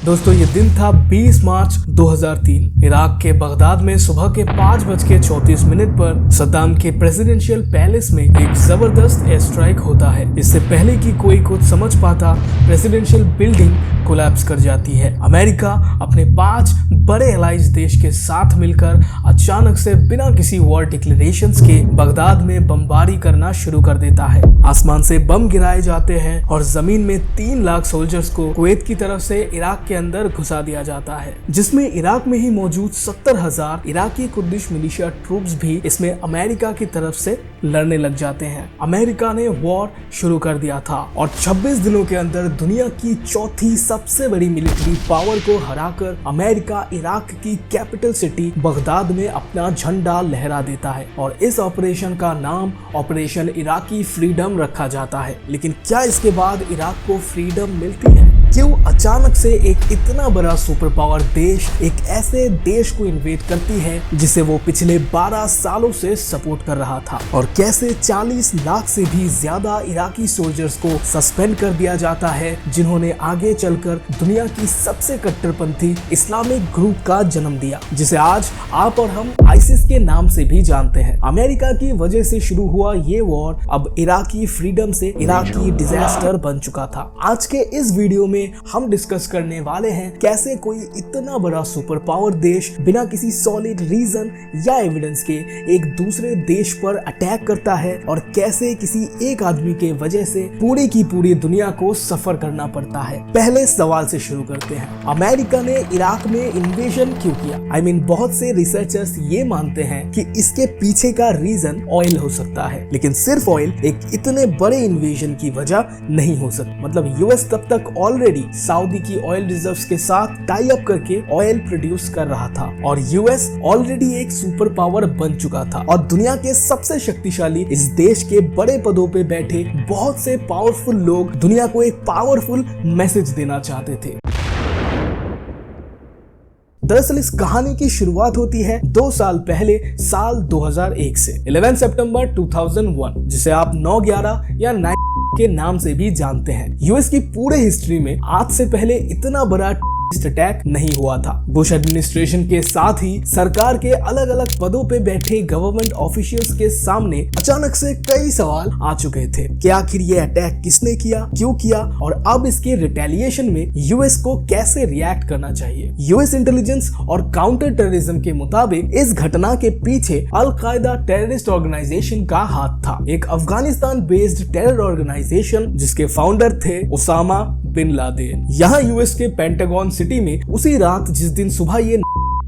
दोस्तों ये दिन था 20 मार्च 2003। इराक के बगदाद में सुबह के 5:34 पर सद्दाम के प्रेसिडेंशियल पैलेस में एक जबरदस्त एयर स्ट्राइक होता है। इससे पहले कि कोई कुछ समझ पाता, प्रेसिडेंशियल बिल्डिंग कोलैप्स कर जाती है। अमेरिका अपने 5 बड़े एलाइज देश के साथ मिलकर अचानक से बिना किसी वॉर डिक्लेरेशंस के बगदाद में बमबारी करना शुरू कर देता है। आसमान से बम गिराए जाते हैं और जमीन में 3 लाख सोल्जर्स को कुवैत की तरफ से इराक के अंदर घुसा दिया जाता है, जिसमें इराक में ही मौजूद 70,000 इराकी कुर्दिश मिलिशिया ट्रूप्स भी इसमें अमेरिका की तरफ से लड़ने लग जाते हैं। अमेरिका ने वॉर शुरू कर दिया था और 26 दिनों के अंदर दुनिया की चौथी सबसे बड़ी मिलिट्री पावर को हराकर अमेरिका इराक की कैपिटल सिटी बगदाद में अपना झंडा लहरा देता है और इस ऑपरेशन का नाम ऑपरेशन इराकी फ्रीडम रखा जाता है। लेकिन क्या इसके बाद इराक को फ्रीडम मिलती है? क्यों अचानक से एक इतना बड़ा सुपर पावर देश एक ऐसे देश को इन्वेड करती है जिसे वो पिछले 12 सालों से सपोर्ट कर रहा था? और कैसे 40 लाख से भी ज्यादा इराकी सोल्जर्स को सस्पेंड कर दिया जाता है, जिन्होंने आगे चलकर दुनिया की सबसे कट्टरपंथी इस्लामिक ग्रुप का जन्म दिया, जिसे आज आप और हम आईसिस के नाम से भी जानते हैं। अमेरिका की वजह से शुरू हुआ ये वॉर अब इराकी फ्रीडम से इराकी डिजास्टर बन चुका था। आज के इस वीडियो में हम डिस्कस करने वाले हैं कैसे कोई इतना बड़ा सुपर पावर देश बिना किसी सॉलिड रीजन या एविडेंस के एक दूसरे देश पर अटैक करता है और कैसे किसी एक आदमी के वजह से पूरी की पूरी दुनिया को सफर करना पड़ता है। पहले सवाल से शुरू करते हैं, अमेरिका ने इराक में इन्वेजन क्यों किया? बहुत से रिसर्चर्स ये मानते हैं कि इसके पीछे का रीजन ऑयल हो सकता है, लेकिन सिर्फ ऑयल एक इतने बड़े इन्वेजन की वजह नहीं हो सकती। मतलब यूएस तब तक ऑलरेडी सऊदी की ऑयल रिजर्व्स के साथ टाई अप करके ऑयल प्रोड्यूस कर रहा था और यूएस ऑलरेडी एक सुपर पावर बन चुका था और दुनिया के सबसे शक्तिशाली इस देश के बड़े पदों पे बैठे बहुत से पावरफुल लोग दुनिया को एक पावरफुल मैसेज देना चाहते थे। दरअसल इस कहानी की शुरुआत होती है 2 साल पहले, साल 2001 से 11 सितंबर 2001, जिसे आप 9/11 या 9 के नाम से भी जानते हैं। यूएस की पूरे हिस्ट्री में आज से पहले इतना बड़ा अटैक नहीं हुआ था। बुश एडमिनिस्ट्रेशन के साथ ही सरकार के अलग अलग पदों पे बैठे गवर्नमेंट ऑफिशियल्स के सामने अचानक से कई सवाल आ चुके थे कि आखिर ये अटैक किसने किया, क्यों किया और अब इसके रिटेलिएशन में यूएस को कैसे रिएक्ट करना चाहिए। यूएस इंटेलिजेंस और काउंटर टेररिज्म के मुताबिक इस घटना के पीछे अल कायदा टेररिस्ट ऑर्गेनाइजेशन का हाथ था, एक अफगानिस्तान बेस्ड टेरर ऑर्गेनाइजेशन जिसके फाउंडर थे ओसामा बिन लादेन। यहाँ यूएस के पेंटागन सिटी में उसी रात जिस दिन सुबह ये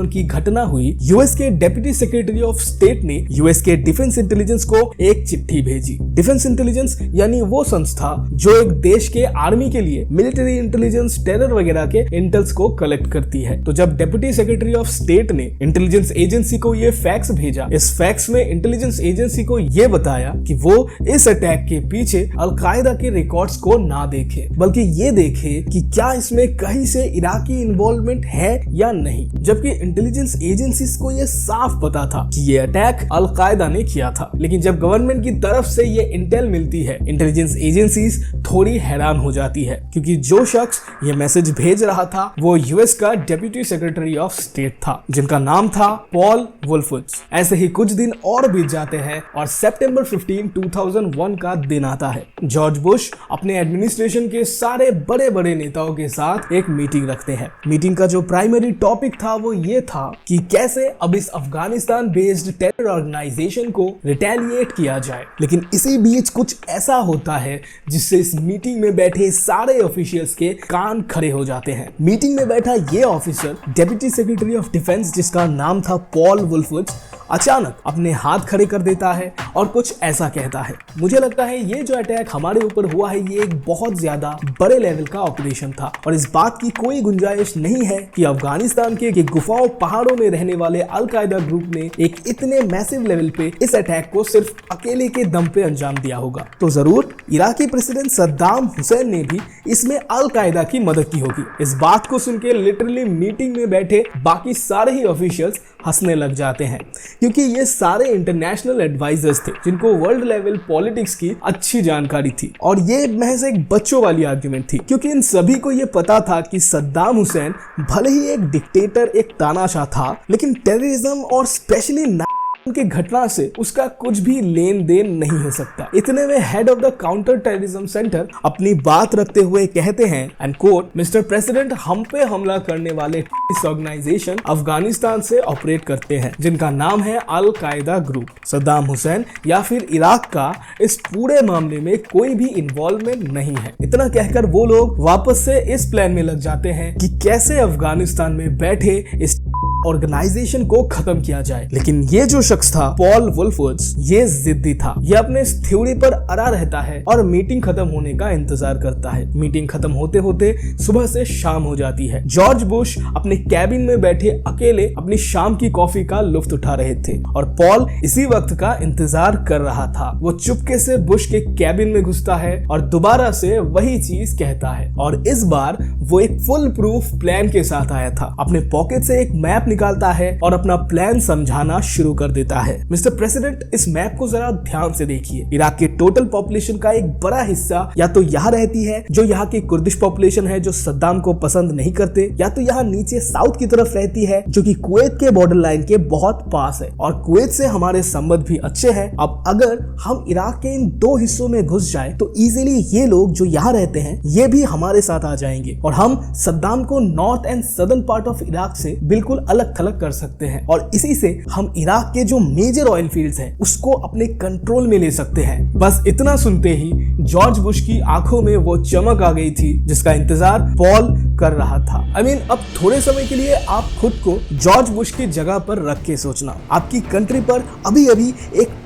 की घटना हुई, यूएस के डेप्यूटी सेक्रेटरी ऑफ स्टेट ने यूएस के डिफेंस इंटेलिजेंस को एक चिट्ठी भेजी। डिफेंस इंटेलिजेंस यानी वो संस्था जो एक देश के आर्मी के लिए मिलिट्री इंटेलिजेंस, टेरर वगैरह के इंटेल्स को कलेक्ट करती है। तो जब डेप्यूटी सेक्रेटरी ऑफ स्टेट ने इंटेलिजेंस एजेंसी को ये फैक्स भेजा, इस फैक्स में इंटेलिजेंस एजेंसी को ये बताया कि वो इस अटैक के पीछे अलकायदा के रिकॉर्ड्स को ना देखे, बल्कि ये देखे कि क्या इसमें कहीं से इराकी इन्वॉल्वमेंट है या नहीं। जबकि इंटेलिजेंस एजेंसीज को यह साफ पता था कि ये अटैक अल कायदा ने किया था। लेकिन जब गवर्नमेंट की तरफ से ये इंटेल मिलती है, इंटेलिजेंस एजेंसीज थोड़ी हैरान हो जाती है, क्योंकि जो शख्स ये मैसेज भेज रहा था वो यूएस का डेप्यूटी सेक्रेटरी ऑफ स्टेट था, जिनका नाम था पॉल वुल्फुट्स। ऐसे ही कुछ दिन और बीत जाते हैं और सितंबर 15, 2001 का दिन आता है। जॉर्ज बुश अपने एडमिनिस्ट्रेशन के सारे बड़े बड़े नेताओं के साथ एक मीटिंग रखते हैं। मीटिंग का जो प्राइमरी टॉपिक था वो ये था कि कैसे अब इस अफगानिस्तान बेस्ड टेरर ऑर्गेनाइजेशन को रिटेलिएट किया जाए। लेकिन इसी बीच कुछ ऐसा होता है जिससे इस मीटिंग में बैठे सारे ऑफिशियल्स के कान खड़े हो जाते हैं। मीटिंग में बैठा ये officer deputy secretary of defence, जिसका नाम था पॉल वुल्फुट्स, अचानक अपने हाथ खड़े कर देता है और कुछ ऐसा कहता है, मुझे लगता है ये जो अटैक हमारे ऊपर हुआ है ये एक बहुत ज्यादा बड़े लेवल का ऑपरेशन था और इस बात की कोई गुंजाइश नहीं है कि अफगानिस्तान के गुफाओं पहाड़ों में रहने वाले अल कायदा ग्रुप ने एक इतने मैसिव लेवल पे इस अटैक को सिर्फ अकेले के दम पे अंजाम दिया होगा। तो जरूर इराकी प्रेसिडेंट सद्दाम हुसैन ने भी इसमें अल कायदा की मदद की होगी। इस बात को सुनकर लिटरली मीटिंग में बैठे बाकी सारे ही ऑफिशियल्स हंसने लग जाते हैं, क्योंकि ये सारे इंटरनेशनल एडवाइजर्स थे जिनको वर्ल्ड लेवल पॉलिटिक्स की अच्छी जानकारी थी। और ये महज एक बच्चों वाली आर्ग्यूमेंट थी, क्योंकि इन सभी को ये पता था कि सद्दाम हुसैन भले ही एक डिक्टेटर, एक तानाशाह था, लेकिन टेररिज्म और स्पेशली उनके घटना से उसका कुछ भी लेन देन नहीं हो सकता। इतने में head of the counter terrorism centre अपनी बात रखते हुए कहते हैं, एंड कोट, मिस्टर प्रेसिडेंट, हम पे हमला करने वाले इस ऑर्गेनाइजेशन अफगानिस्तान से ऑपरेट करते हैं, जिनका नाम है अल कायदा ग्रुप। सद्दाम हुसैन या फिर इराक का इस पूरे मामले में कोई भी इन्वॉल्वमेंट नहीं है। इतना कहकर वो लोग वापस से इस प्लान में लग जाते हैं कि कैसे अफगानिस्तान में बैठे इस ऑर्गेनाइजेशन को खत्म किया जाए। लेकिन ये जो शख्स था पॉल वुल्फवुड्स, ये जिद्दी था। ये अपने इस थ्योरी पर अड़ा रहता है और मीटिंग खत्म होने का इंतजार करता है। मीटिंग खत्म होते होते सुबह से शाम हो जाती है। जॉर्ज बुश अपने कैबिन में बैठे अकेले अपनी शाम की कॉफी का लुत्फ उठा रहे थे और पॉल इसी वक्त का इंतजार कर रहा था। वो चुपके से बुश के कैबिन में घुसता है और दोबारा से वही चीज कहता है, और इस बार वो एक फुल प्रूफ प्लान के साथ आया था। अपने पॉकेट से एक मैप निकालता है और अपना प्लान समझाना शुरू कर देता है। मिस्टर प्रेसिडेंट, इस मैप को जरा ध्यान से देखिए। इराक के टोटल पॉपुलेशन का एक बड़ा हिस्सा या तो यहाँ रहती है, जो यहाँ की कुर्दिश पॉपुलेशन है, जो सद्दाम को पसंद नहीं करते, या तो यहाँ नीचे साउथ की तरफ रहती है, जो कि कुवैत के बॉर्डर लाइन के बहुत पास है, और कुवैत से हमारे संबंध भी अच्छे हैं। अब अगर हम इराक के इन दो हिस्सों में घुस जाए तो इजीली ये लोग जो यहाँ रहते हैं ये भी हमारे साथ आ जाएंगे और हम सद्दाम को north and southern part of Iraq से बिल्कुल अलग थलग कर सकते हैं, और इसी से हम इराक के जो मेजर ऑयल फील्ड्स हैं उसको अपने कंट्रोल में ले सकते हैं। बस इतना सुनते ही जॉर्ज बुश की आंखों में वो चमक आ गई थी जिसका इंतजार पॉल कर रहा था। अब थोड़े समय के लिए आप खुद को जॉर्ज बुश की जगह पर रख के सोचना, आपकी कंट्री पर अभी अभी एक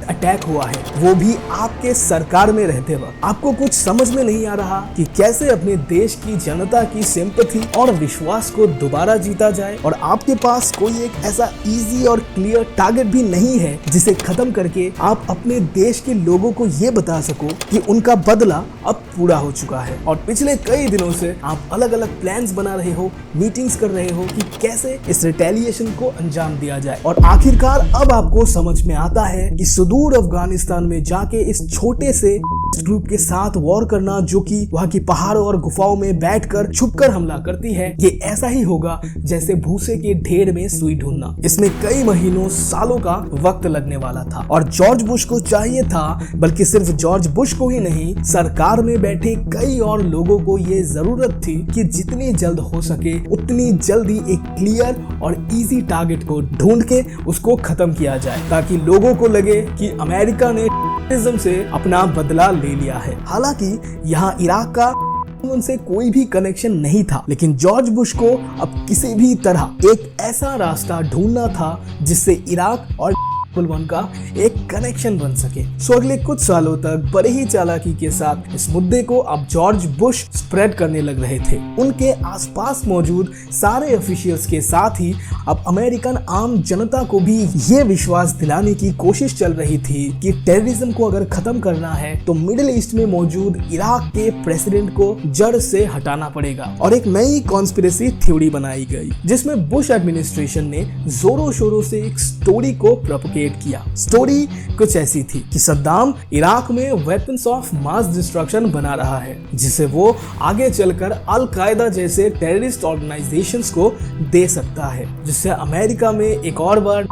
अटैक हुआ है, वो भी आपके सरकार में रहते वक्त। आपको कुछ समझ में नहीं आ रहा कि कैसे अपने देश की जनता की सिंपैथी और विश्वास को दोबारा जीता जाए, और आपके पास कोई एक ऐसा इजी और क्लियर टारगेट भी नहीं है जिसे खत्म करके आप अपने देश के लोगों को ये बता सको कि उनका बदला अब पूरा हो चुका है। और पिछले कई दिनों से आप अलग अलग प्लान्स बना रहे हो, मीटिंग्स कर रहे हो कि कैसे इस रिटेलिएशन को अंजाम दिया जाए, और आखिरकार अब आपको समझ में आता है कि दूर अफगानिस्तान में जाके इस छोटे से ग्रुप के साथ वॉर करना, जो कि वहां की पहाड़ों और गुफाओं में बैठकर छुपकर हमला करती है, ये ऐसा ही होगा जैसे भूसे के ढेर में सुई ढूंढना। इसमें कई महीनों सालों का वक्त लगने वाला था, और जॉर्ज बुश को चाहिए था, बल्कि सिर्फ जॉर्ज बुश को ही नहीं, सरकार में बैठे कई और लोगों को ये जरूरत थी कि जितनी जल्द हो सके उतनी जल्दी एक क्लियर और इजी टारगेट को ढूंढ के उसको खत्म किया जाए, ताकि लोगों को लगे कि अमेरिका ने टेररिज्म से अपना बदला ले लिया है। हालांकि यहाँ इराक का उनसे कोई भी कनेक्शन नहीं था, लेकिन जॉर्ज बुश को अब किसी भी तरह एक ऐसा रास्ता ढूंढना था जिससे इराक और वन का एक कनेक्शन बन सके। सो अगले कुछ सालों तक बड़े ही चालाकी के साथ इस मुद्दे को अब जॉर्ज बुश स्प्रेड करने लग रहे थे। उनके आसपास मौजूद सारे ऑफिशियल्स के साथ ही अब अमेरिकन आम जनता को भी ये विश्वास दिलाने की कोशिश चल रही थी कि टेररिज्म को अगर खत्म करना है तो मिडिल ईस्ट में मौजूद इराक के प्रेसिडेंट को जड़ से हटाना पड़ेगा। और एक नई कॉन्स्पिरेसी थ्योरी बनाई गई जिसमें बुश एडमिनिस्ट्रेशन ने जोरों शोरों से एक स्टोरी को प्रोपगेट किया। स्टोरी कुछ ऐसी थी कि सद्दाम इराक में वेपन्स ऑफ मास डिस्ट्रक्शन बना रहा है, जिसे वो आगे चलकर अल कायदा जैसे टेररिस्ट ऑर्गेनाइजेशंस को दे सकता है, जिससे अमेरिका में एक और बार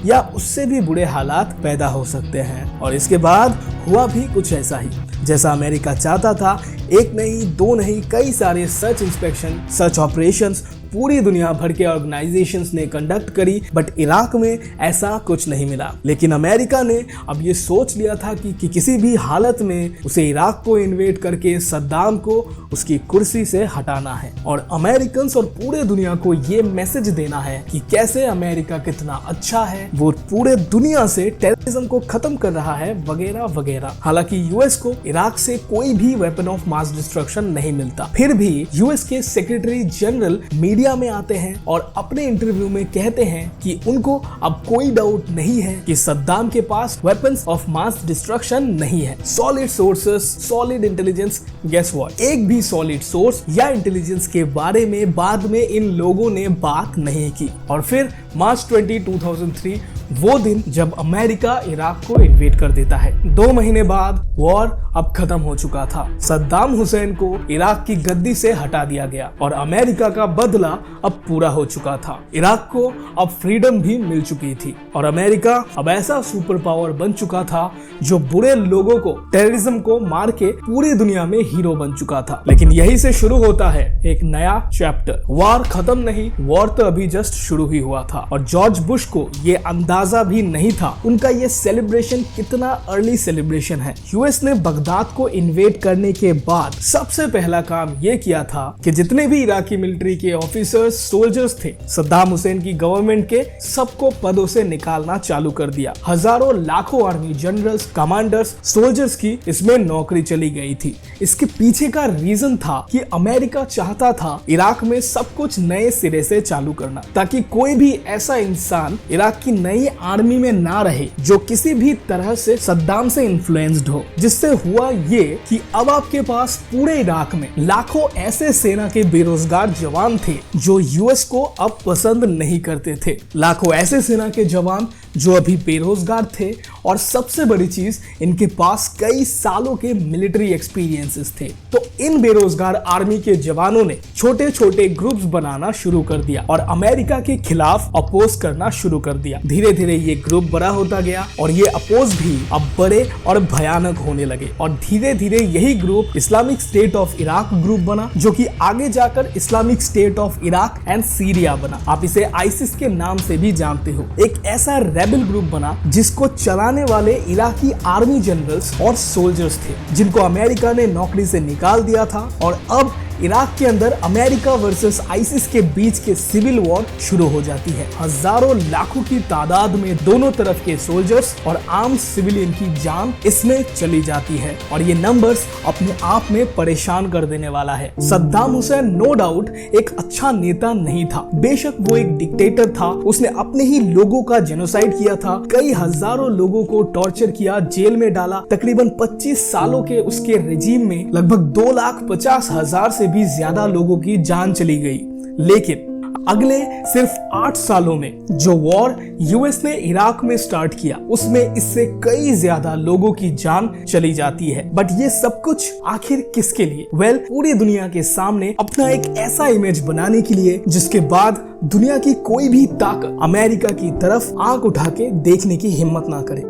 या उससे भी बुरे हालात पैदा हो सकते हैं। और इसके बाद हुआ भी कुछ ऐसा ही जैसा अमेरिका चाहता था। एक नहीं, दो नहीं, कई सारे सर्च इंस्पेक्शन, सर्च ऑपरेशंस पूरी दुनिया भर के ऑर्गेनाइजेशंस ने कंडक्ट करी, बट इराक में ऐसा कुछ नहीं मिला। लेकिन अमेरिका ने अब ये सोच लिया था कि किसी भी हालत में उसे इराक को इन्वेड करके सद्दाम को उसकी कुर्सी से हटाना है, और अमेरिकन और पूरे दुनिया को ये मैसेज देना है कि कैसे अमेरिका कितना अच्छा है, वो पूरे दुनिया से टेररिज्म को खत्म कर रहा है, वगैरह वगैरह। हालांकि यूएस को इराक से कोई भी वेपन ऑफ मास डिस्ट्रक्शन नहीं मिलता। फिर भी यूएस के सेक्रेटरी जनरल मीडिया में आते हैं और अपने इंटरव्यू में कहते हैं कि उनको अब कोई डाउट नहीं है कि सद्दाम के पास वेपन्स ऑफ मास डिस्ट्रक्शन नहीं है। Solid sources, solid intelligence, guess what, एक भी सॉलिड सोर्स या इंटेलिजेंस के बारे में बाद में इन लोगों ने बात नहीं की। और फिर मार्च 20, 2003 वो दिन जब अमेरिका इराक को इन्वेड कर देता है। 2 महीने बाद वॉर अब खत्म हो चुका था। सद्दाम हुसैन को इराक की गद्दी से हटा दिया गया और अमेरिका का बदला अब पूरा हो चुका था। इराक को अब फ्रीडम भी मिल चुकी थी और अमेरिका अब ऐसा सुपर पावर बन चुका था जो बुरे लोगों को, टेररिज्म को मार के पूरी दुनिया में हीरो बन चुका था। लेकिन यही से शुरू होता है एक नया चैप्टर। वॉर खत्म नहीं, वॉर तो अभी जस्ट शुरू ही हुआ था और जॉर्ज बुश को ये अंदाजा भी नहीं था उनका ये सेलिब्रेशन कितना अर्ली सेलिब्रेशन है। यूएस ने बगदाद को इन्वेड करने के बाद सबसे पहला काम ये किया था कि जितने भी इराकी मिलिट्री के ऑफिसर्स, सोल्जर्स थे, सद्दाम हुसैन की गवर्नमेंट के, सबको पदों से निकालना चालू कर दिया। हजारों लाखों आर्मी जनरल्स, कमांडर्स, सोल्जर्स की इसमें नौकरी चली गई थी। इसके पीछे का रीजन था कि अमेरिका चाहता था इराक में सब कुछ नए सिरे से चालू करना, ताकि कोई भी ऐसा इंसान इराक की नई आर्मी में ना रहे जो किसी भी तरह से सद्दाम से इन्फ्लुएंस्ड हो। जिससे हुआ ये कि अब आपके पास पूरे इराक में लाखों ऐसे सेना के बेरोजगार जवान थे जो यूएस को अब पसंद नहीं करते थे। लाखों ऐसे सेना के जवान जो अभी बेरोजगार थे और सबसे बड़ी चीज, इनके पास कई सालों के मिलिट्री एक्सपीरियंसेस थे। तो इन बेरोजगार आर्मी के जवानों ने छोटे छोटे ग्रुप्स बनाना शुरू कर दिया और अमेरिका के खिलाफ अपोज करना शुरू कर दिया। धीरे धीरे ये ग्रुप बड़ा होता गया और ये अपोज भी अब बड़े और भयानक होने लगे और धीरे धीरे यही group Islamic state of Iraq group बना, जो कि आगे जाकर Islamic state of Iraq and Syria बना। आप इसे आईसिस के नाम से भी जानते हो। एक ऐसा रेबल ग्रुप बना जिसको चलाने वाले इराकी आर्मी जनरल्स और सोल्जर्स थे, जिनको अमेरिका ने नौकरी से निकाल दिया था। और अब इराक के अंदर अमेरिका वर्सेस आईसिस के बीच के सिविल वॉर शुरू हो जाती है। हजारों लाखों की तादाद में दोनों तरफ के सोल्जर्स और आर्म सिविलियन की जान इसमें चली जाती है और ये नंबर्स अपने आप में परेशान कर देने वाला है। सद्दाम हुसैन नो डाउट एक अच्छा नेता नहीं था, बेशक वो एक डिक्टेटर था। उसने अपने ही लोगों का जेनोसाइड किया था, कई हजारों लोगों को टॉर्चर किया, जेल में डाला। तकरीबन 25 सालों के उसके रेजिम में लगभग 2,50,000 से भी ज्यादा लोगों की जान चली गई। लेकिन अगले सिर्फ 8 सालों में जो वॉर यूएस ने इराक में स्टार्ट किया, उसमें इससे कई ज्यादा लोगों की जान चली जाती है। बट ये सब कुछ आखिर किसके लिए? वेल, पूरी दुनिया के सामने अपना एक ऐसा इमेज बनाने के लिए जिसके बाद दुनिया की कोई भी ताकत अमेरिका की तरफ आंख उठा के देखने की हिम्मत ना करे।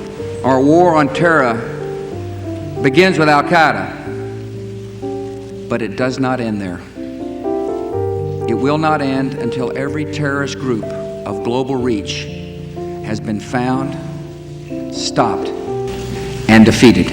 Our war on terror begins with Al-Qaeda, but it does not end there. It will not end until every terrorist group of global reach has been found, stopped, and defeated.